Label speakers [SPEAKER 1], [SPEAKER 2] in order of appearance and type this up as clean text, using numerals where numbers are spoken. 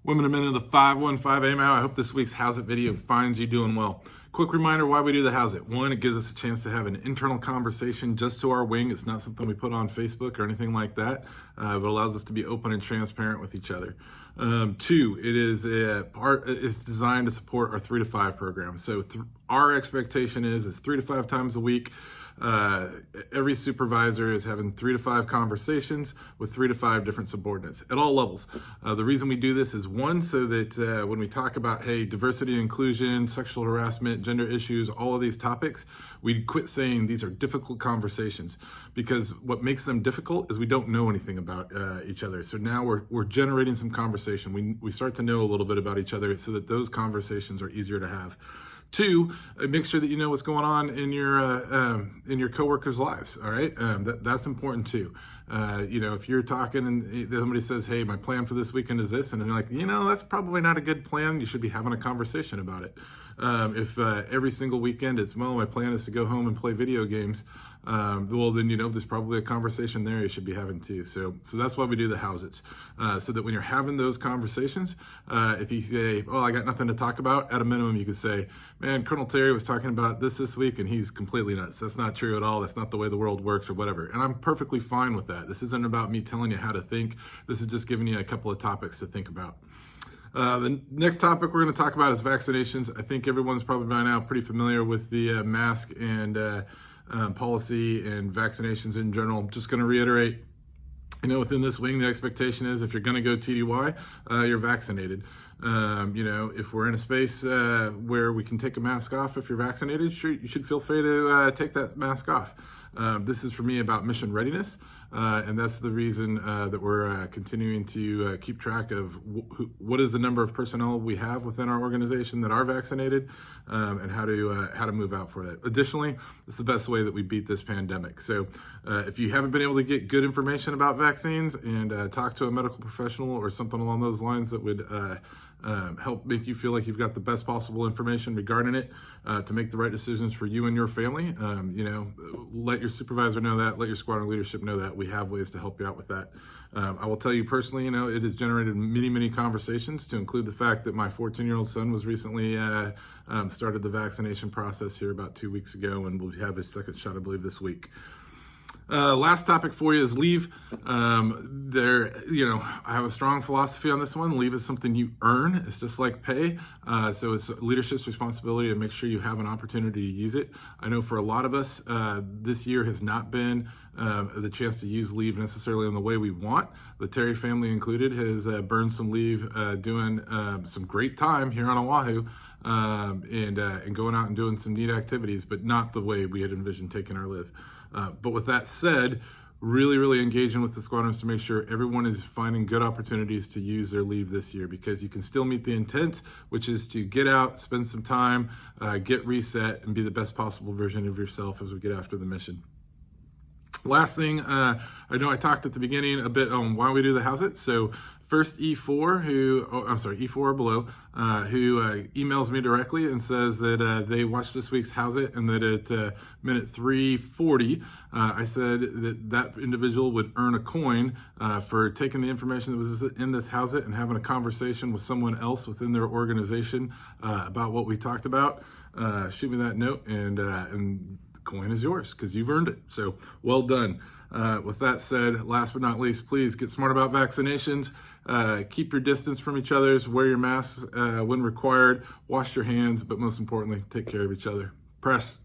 [SPEAKER 1] Women and men of the 515 AMO. I hope this week's Howzit video finds you doing well. Quick reminder why we do the Howzit. One, it gives us a chance to have an internal conversation just to our wing. It's not something we put on Facebook or anything like that, but allows us to be open and transparent with each other. Two, it's designed to support our 3 to 5 program. So our expectation is 3 to 5 times a week. Every supervisor is having 3 to 5 conversations with 3 to 5 different subordinates at all levels. The reason we do this is one, so that when we talk about, hey, diversity and inclusion, sexual harassment, gender issues, all of these topics, we quit saying these are difficult conversations, because what makes them difficult is we don't know anything about each other. So now we're generating some conversation. We start to know a little bit about each other so that those conversations are easier to have. Two, make sure that you know what's going on in your coworkers' lives. All right, that's important too. If you're talking and somebody says, "Hey, my plan for this weekend is this," and you're like, that's probably not a good plan. You should be having a conversation about it. If every single weekend it's, well, my plan is to go home and play video games, well, then there's probably a conversation there you should be having too. So that's why we do the Howzits, so that when you're having those conversations, if you say, "Oh, I got nothing to talk about," at a minimum you could say, "Man, Colonel Terry was talking about this week, and he's completely nuts. That's not true at all. That's not the way the world works," or whatever. And I'm perfectly fine with that. This isn't about me telling you how to think. This is just giving you a couple of topics to think about. The next topic we're going to talk about is vaccinations. I think everyone's probably by now pretty familiar with the mask and policy and vaccinations in general. I'm just going to reiterate, within this wing, the expectation is if you're going to go TDY, you're vaccinated. If we're in a space where we can take a mask off if you're vaccinated, sure, you should feel free to take that mask off. This is for me about mission readiness, and that's the reason that we're continuing to keep track of what is the number of personnel we have within our organization that are vaccinated, and how to move out for that. Additionally, it's the best way that we beat this pandemic. So if you haven't been able to get good information about vaccines and talk to a medical professional or something along those lines that would help make you feel like you've got the best possible information regarding it, to make the right decisions for you and your family, let your supervisor know that, let your squadron leadership know that. We have ways to help you out with that. I will tell you personally, it has generated many conversations, to include the fact that my 14-year-old son was recently started the vaccination process here about 2 weeks ago, and will have his second shot, I believe, this week. Last topic for you is leave. I have a strong philosophy on this one. Leave is something you earn. It's just like pay. So it's leadership's responsibility to make sure you have an opportunity to use it. I know for a lot of us, this year has not been the chance to use leave necessarily in the way we want. The Terry family included has burned some leave doing some great time here on Oahu, and going out and doing some neat activities, but not the way we had envisioned taking our leave. But with that said, really engaging with the squadrons to make sure everyone is finding good opportunities to use their leave this year, because you can still meet the intent, which is to get out, spend some time, get reset, and be the best possible version of yourself as we get after the mission. Last thing, I know I talked at the beginning a bit on why we do the Howzit. So first, E4 E4 or below, who emails me directly and says that they watched this week's Howzit, and that at minute 3:40, I said that individual would earn a coin for taking the information that was in this Howzit and having a conversation with someone else within their organization about what we talked about. Shoot me that note, and the coin is yours because you've earned it. So well done. With that said, last but not least, please get smart about vaccinations. Keep your distance from each other, wear your masks when required, wash your hands, but most importantly, take care of each other. Press.